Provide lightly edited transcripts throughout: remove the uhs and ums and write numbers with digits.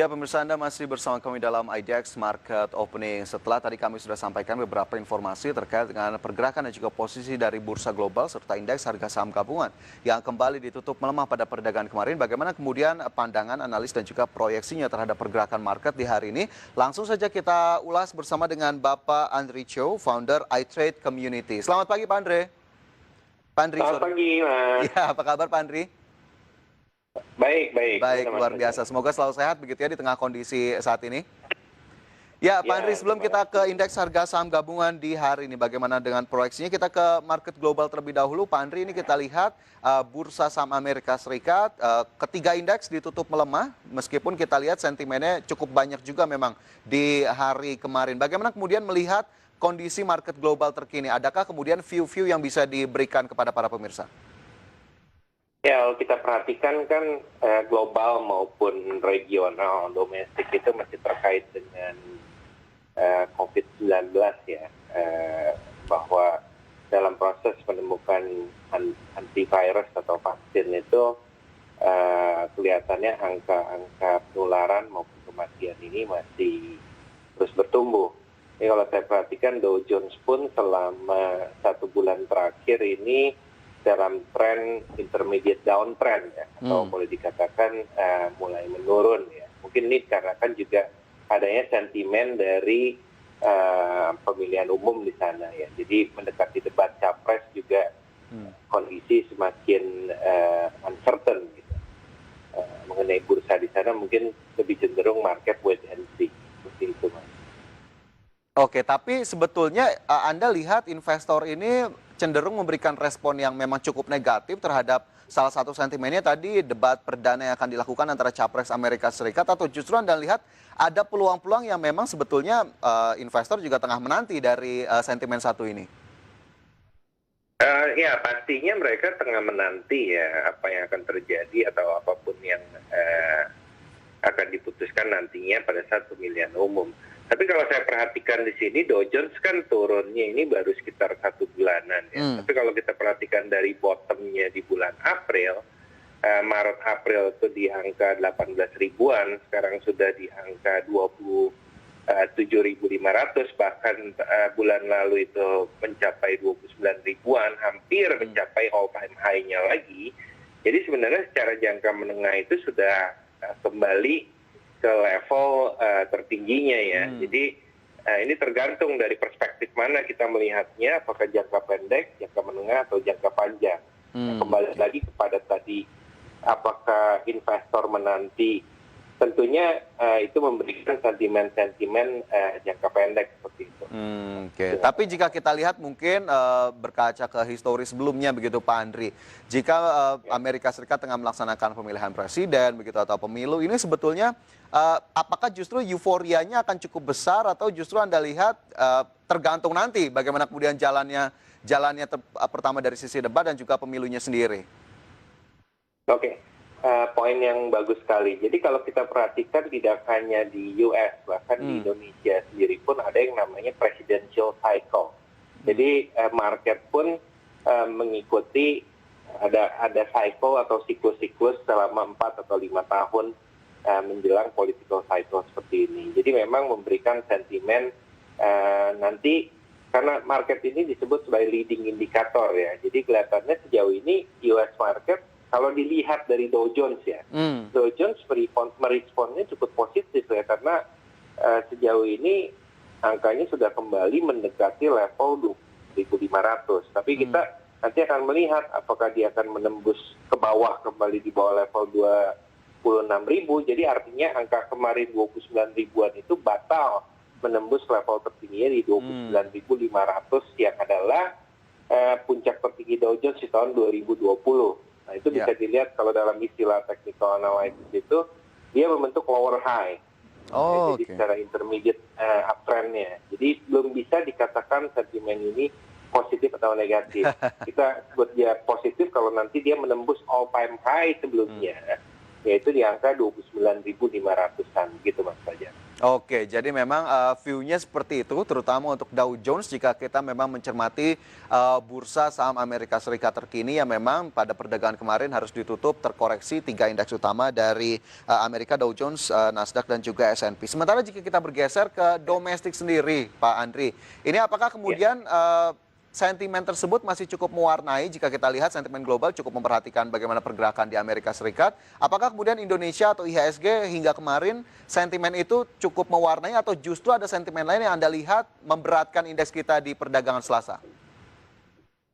Ya, pemirsa Anda masih bersama kami dalam IDX Market Opening. Setelah tadi kami sudah sampaikan beberapa informasi terkait dengan pergerakan dan juga posisi dari bursa global serta indeks harga saham gabungan yang kembali ditutup melemah pada perdagangan kemarin. Bagaimana kemudian pandangan analis dan juga proyeksinya terhadap pergerakan market di hari ini? Langsung saja kita ulas bersama dengan Bapak Andri Cho, founder iTrade Community. Selamat pagi Pak Andre. Pak Andri, Selamat sorry. pagi, Mas. Ya, apa kabar Pak Andri? Baik, baik. Baik, Gimana, luar Mas? biasa. Semoga selalu sehat begitu ya di tengah kondisi saat ini. Ya, Pak Ya, Andri, sebelum terima kita ke kasih. indeks harga saham gabungan di hari ini, bagaimana dengan proyeksinya? Kita ke market global terlebih dahulu. Pak Andri, ini kita lihat bursa saham Amerika Serikat, ketiga indeks ditutup melemah, meskipun kita lihat sentimennya cukup banyak juga memang di hari kemarin. Bagaimana kemudian melihat kondisi market global terkini? Adakah kemudian view-view yang bisa diberikan kepada para pemirsa? Ya, kalau kita perhatikan kan global maupun regional, domestik itu masih terkait dengan COVID-19 ya, bahwa dalam proses menemukan antivirus atau vaksin itu kelihatannya angka penularan maupun kematian ini masih terus bertumbuh. Jadi kalau saya perhatikan Dow Jones pun selama 1 bulan terakhir ini dalam tren intermediate downtrend ya, atau boleh dikatakan mulai menurun ya. Mungkin ini karena kan juga adanya sentimen dari pemilihan umum di sana ya. Jadi mendekati debat capres juga kondisi semakin uncertain gitu. Mengenai bursa di sana mungkin lebih cenderung market wait and see seperti itu, Mas. Oke, tapi sebetulnya Anda lihat investor ini cenderung memberikan respon yang memang cukup negatif terhadap salah satu sentimennya tadi debat perdana yang akan dilakukan antara capres Amerika Serikat, atau justru Anda lihat ada peluang-peluang yang memang sebetulnya investor juga tengah menanti dari sentimen satu ini? Ya, pastinya mereka tengah menanti ya apa yang akan terjadi atau apapun yang akan diputuskan nantinya pada saat pemilihan umum. Tapi kalau saya perhatikan di sini, Dow Jones kan turunnya ini baru sekitar 1 bulanan ya. Tapi kalau kita perhatikan dari bottomnya di bulan April, Maret April itu di angka 18 ribuan, sekarang sudah di angka 27.500, bahkan bulan lalu itu mencapai 29 ribuan, hampir mencapai all time high-nya lagi. Jadi sebenarnya secara jangka menengah itu sudah kembali ke level tertingginya ya. Jadi ini tergantung dari perspektif mana kita melihatnya, apakah jangka pendek, jangka menengah, atau jangka panjang. Kembali lagi kepada tadi, apakah investor menanti, tentunya itu memberikan sentimen-sentimen jangka pendek seperti itu. Oke. Tapi jika kita lihat mungkin berkaca ke histori sebelumnya begitu Pak Andri, jika Amerika Serikat tengah melaksanakan pemilihan presiden begitu atau pemilu, ini sebetulnya apakah justru euforianya akan cukup besar, atau justru Anda lihat tergantung nanti bagaimana kemudian jalannya pertama dari sisi debat dan juga pemilunya sendiri? Oke. Poin yang bagus sekali. Jadi kalau kita perhatikan tidak hanya di US, bahkan di Indonesia sendiri pun ada yang namanya presidential cycle. Jadi market pun mengikuti ada cycle atau siklus-siklus selama 4 atau 5 tahun menjelang political cycle seperti ini. Jadi memang memberikan sentimen nanti, karena market ini disebut sebagai leading indicator ya. Jadi kelihatannya sejauh ini US market, kalau dilihat dari Dow Jones ya, Dow Jones meresponnya cukup positif ya, karena sejauh ini angkanya sudah kembali mendekati level 2.500. Tapi kita nanti akan melihat apakah dia akan menembus ke bawah, kembali di bawah level 26.000. Jadi artinya angka kemarin 29 ribuan itu batal menembus level tertingginya di 29.500 yang adalah puncak tertinggi Dow Jones di tahun 2020. Nah, itu bisa dilihat kalau dalam istilah technical analysis itu, dia membentuk lower high. Jadi secara intermediate uptrend-nya. Jadi belum bisa dikatakan sentimen ini positif atau negatif. Kita sebut dia positif kalau nanti dia menembus all time high sebelumnya, yaitu di angka 29.500-an gitu Mas Fajar. Oke, jadi memang view-nya seperti itu, terutama untuk Dow Jones jika kita memang mencermati bursa saham Amerika Serikat terkini yang memang pada perdagangan kemarin harus ditutup terkoreksi tiga indeks utama dari Amerika, Dow Jones, Nasdaq, dan juga S&P. Sementara jika kita bergeser ke domestik sendiri, Pak Andri, ini apakah Ya. kemudian sentimen tersebut masih cukup mewarnai jika kita lihat sentimen global cukup memperhatikan bagaimana pergerakan di Amerika Serikat. Apakah kemudian Indonesia atau IHSG hingga kemarin sentimen itu cukup mewarnai atau justru ada sentimen lain yang Anda lihat memberatkan indeks kita di perdagangan Selasa?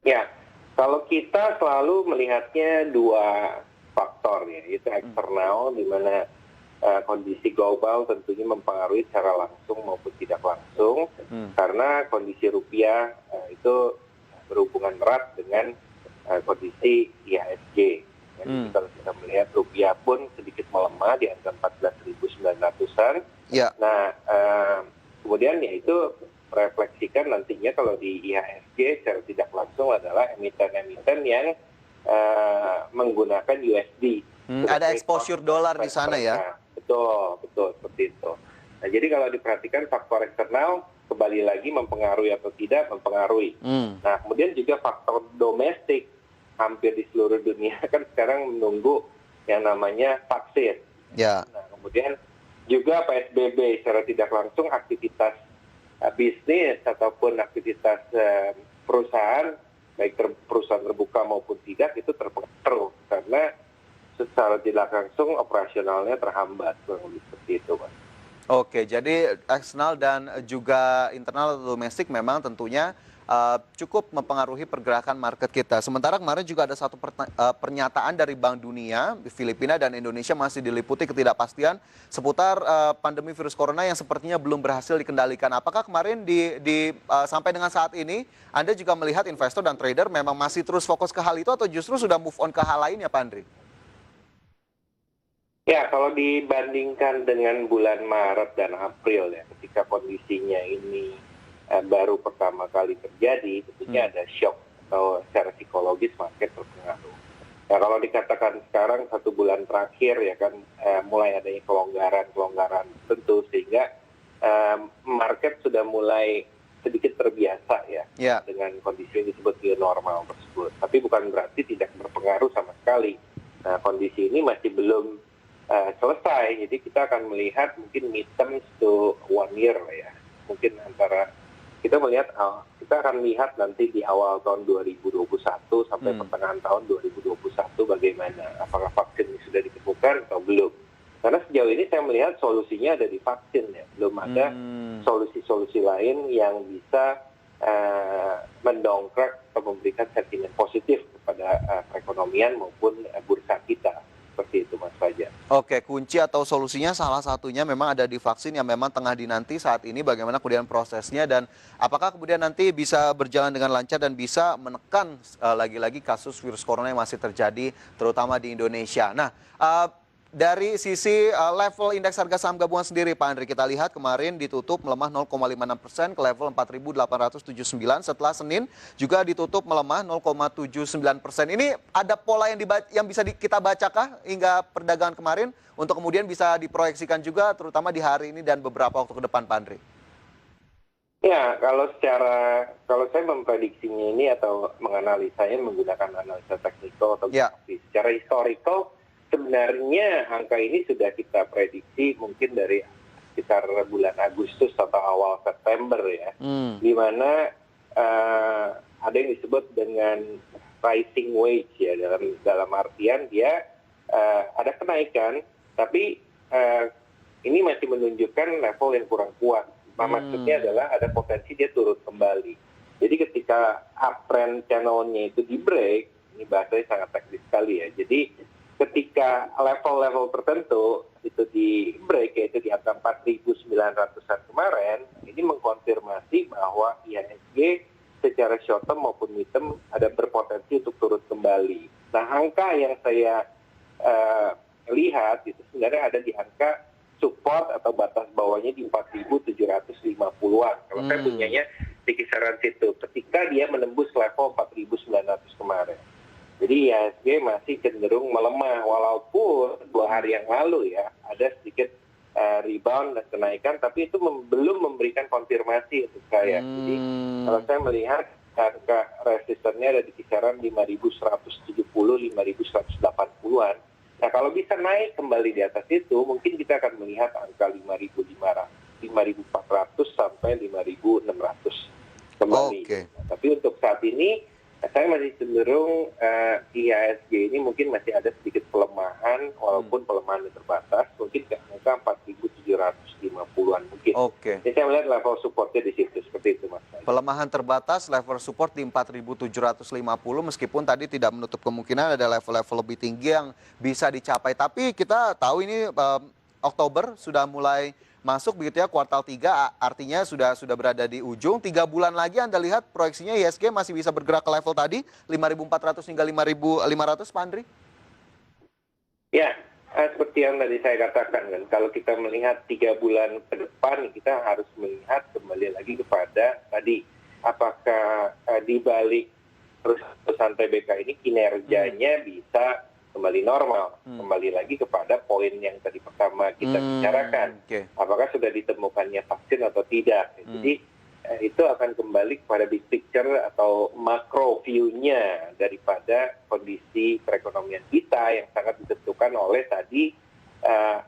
Ya, kalau kita selalu melihatnya dua faktor ya, yaitu eksternal di mana kondisi global tentunya mempengaruhi secara langsung maupun tidak langsung, karena kondisi rupiah itu berhubungan erat dengan kondisi IHSG. Jadi kalau kita melihat rupiah pun sedikit melemah di angka 14.900-an. Ya. Nah, kemudian ya itu merefleksikan nantinya kalau di IHSG secara tidak langsung adalah emiten-emiten yang menggunakan USD. Ada exposure dolar di sana ya? Betul, seperti itu. Nah, jadi kalau diperhatikan faktor eksternal kembali lagi mempengaruhi atau tidak mempengaruhi. Nah, kemudian juga faktor domestik hampir di seluruh dunia kan sekarang menunggu yang namanya vaksin. Ya. Nah, kemudian juga PSBB secara tidak langsung aktivitas bisnis ataupun aktivitas perusahaan, baik perusahaan terbuka maupun tidak, itu terpengaruh karena secara tidak langsung operasionalnya terhambat, seperti itu, Mas. Oke, jadi eksternal dan juga internal domestik memang tentunya cukup mempengaruhi pergerakan market kita. Sementara kemarin juga ada satu pernyataan dari Bank Dunia, Filipina dan Indonesia masih diliputi ketidakpastian seputar pandemi virus corona yang sepertinya belum berhasil dikendalikan. Apakah kemarin sampai dengan saat ini Anda juga melihat investor dan trader memang masih terus fokus ke hal itu atau justru sudah move on ke hal lain ya Pak Andri? Ya, kalau dibandingkan dengan bulan Maret dan April ya, ketika kondisinya ini baru pertama kali terjadi, tentunya ada shock atau secara psikologis market terpengaruh. Nah, kalau dikatakan sekarang 1 bulan terakhir ya kan mulai adanya kelonggaran tertentu sehingga market sudah mulai sedikit terbiasa ya dengan kondisi yang disebut new normal tersebut. Tapi bukan berarti tidak berpengaruh sama sekali. Nah, kondisi ini masih belum selesai, jadi kita akan melihat mungkin midterm to 1 year lah ya. Mungkin antara kita melihat kita akan lihat nanti di awal tahun 2021 sampai pertengahan tahun 2021 bagaimana, apakah vaksin ini sudah ditemukan atau belum. Karena sejauh ini saya melihat solusinya ada di vaksin ya, belum ada solusi-solusi lain yang bisa mendongkrak atau memberikan sentimen positif kepada perekonomian maupun bursa kita. Seperti itu Mas Fajar. Oke, kunci atau solusinya salah satunya memang ada di vaksin yang memang tengah dinanti saat ini, bagaimana kemudian prosesnya dan apakah kemudian nanti bisa berjalan dengan lancar dan bisa menekan lagi-lagi kasus virus corona yang masih terjadi terutama di Indonesia. Nah, dari sisi level indeks harga saham gabungan sendiri Pak Andri, kita lihat kemarin ditutup melemah 0,56% ke level 4.879, setelah Senin juga ditutup melemah 0,79%. Ini ada pola yang bisa kita bacakah hingga perdagangan kemarin untuk kemudian bisa diproyeksikan juga terutama di hari ini dan beberapa waktu ke depan Pak Andri? Ya, kalau saya memprediksinya ini atau menganalisanya menggunakan analisa teknikal atau secara historical, sebenarnya angka ini sudah kita prediksi mungkin dari sekitar bulan Agustus atau awal September ya, di mana ada yang disebut dengan rising wage ya, dalam artian dia ada kenaikan, tapi ini masih menunjukkan level yang kurang kuat. Maksudnya adalah ada potensi dia turun kembali. Jadi ketika uptrend channel-nya itu di break, ini bahasanya sangat teknis sekali ya. Jadi ketika level-level tertentu itu di break, yaitu di angka 4.900-an kemarin, ini mengkonfirmasi bahwa IHSG secara short term maupun mid term ada berpotensi untuk turun kembali. Nah, angka yang saya lihat itu sebenarnya ada di angka support atau batas bawahnya di 4.750-an. Kalau saya punyanya di kisaran situ, ketika dia menembus level 4.900 kemarin. Jadi IHSG masih cenderung melemah, walaupun 2 hari yang lalu ya ada sedikit rebound dan kenaikan, tapi itu belum memberikan konfirmasi untuk saya. Jadi kalau saya melihat harga resistennya ada di kisaran 5.170, 5.180-an. Nah kalau bisa naik kembali di atas itu, mungkin kita akan melihat angka 5.500, 5.400 sampai 5.600 kembali. Oke. Nah, tapi untuk saat ini saya masih cenderung IHSG ini mungkin masih ada sedikit pelemahan, walaupun pelemahan yang terbatas, mungkin ke angka 4.750-an mungkin. Oke. Jadi saya melihat level supportnya di situ, seperti itu Mas. Pelemahan terbatas, level support di 4.750 meskipun tadi tidak menutup kemungkinan ada level-level lebih tinggi yang bisa dicapai. Tapi kita tahu ini Oktober sudah mulai masuk begitu ya, kuartal 3 artinya sudah berada di ujung. 3 bulan lagi Anda lihat proyeksinya IHSG masih bisa bergerak ke level tadi 5.400 hingga 5.500 Pak Andri? Ya, seperti yang tadi saya katakan kan, kalau kita melihat 3 bulan ke depan, kita harus melihat kembali lagi kepada tadi, apakah di balik perusahaan TBK ini kinerjanya bisa kembali normal, kembali lagi kepada poin yang tadi pertama kita bicarakan, apakah sudah ditemukannya vaksin atau tidak. Jadi itu akan kembali kepada big picture atau macro view-nya daripada kondisi perekonomian kita yang sangat ditentukan oleh tadi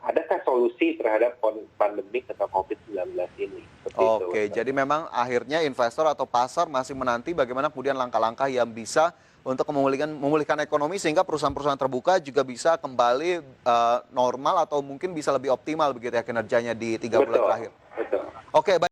adakah solusi terhadap pandemik atau COVID-19 ini. Oke, jadi memang akhirnya investor atau pasar masih menanti bagaimana kemudian langkah-langkah yang bisa untuk memulihkan ekonomi sehingga perusahaan-perusahaan terbuka juga bisa kembali normal atau mungkin bisa lebih optimal begitu ya kinerjanya di 3 bulan terakhir. Betul. Oke, baik.